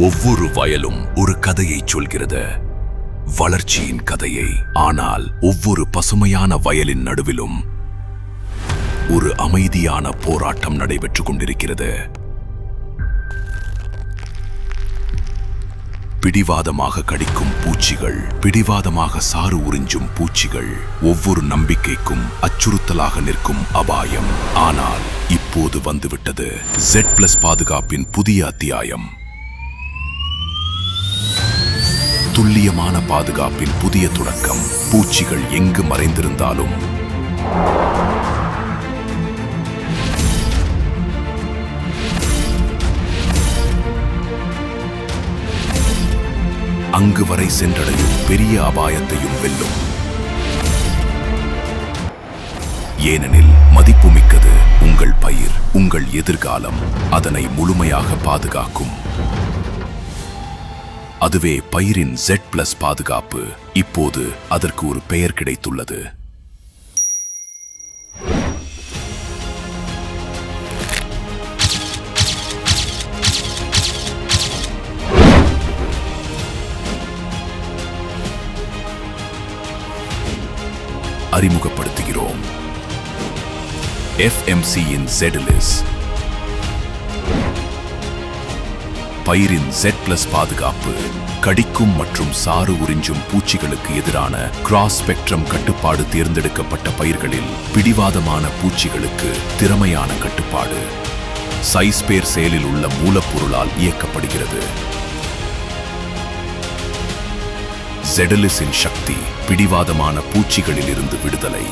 ஒவ்வொரு வயலும் ஒரு கதையை சொல்கிறது, வளர்ச்சியின் கதையை. ஆனால் ஒவ்வொரு பசுமையான வயலின் நடுவிலும் ஒரு அமைதியான போராட்டம் நடைபெற்றுக் கொண்டிருக்கிறது. பிடிவாதமாக கடிக்கும் பூச்சிகள், பிடிவாதமாக சாறு உறிஞ்சும் பூச்சிகள், ஒவ்வொரு நம்பிக்கைக்கும் அச்சுறுத்தலாக நிற்கும் அபாயம். ஆனால் இப்போது வந்துவிட்டது Z+ பாதுகாப்பின் புதிய அத்தியாயம். துல்லியமான பாதுகாப்பின் புதிய தொடக்கம். பூச்சிகள் எங்கு மறைந்திருந்தாலும் அங்கு வரை சென்றடையும் பெரிய அபாயத்தையும் வெல்லும். ஏனெனில் மதிப்புமிக்கது உங்கள் பயிர், உங்கள் எதிர்காலம். அதனை முழுமையாக பாதுகாக்கும். அதுவே பயிரின் Z+ பாதுகாப்பு. இப்போது அதற்கு ஒரு பெயர் கிடைத்துள்ளது. அறிமுகப்படுத்துகிறோம் FMCயின் Z+. பயிரின் Z+ பாதுகாப்பு கடிக்கும் மற்றும் சாறு உறிஞ்சும் பூச்சிகளுக்கு எதிரான கிராஸ் ஸ்பெக்ட்ரம் கட்டுப்பாடு. தேர்ந்தெடுக்கப்பட்ட பயிர்களில் பிடிவாதமான பூச்சிகளுக்கு திறமையான கட்டுப்பாடு. சைஸ்பேர் செயலில் உள்ள மூலப்பொருளால் இயக்கப்படுகிறது. Z+இன் சக்தி பிடிவாதமான பூச்சிகளில் இருந்து விடுதலை.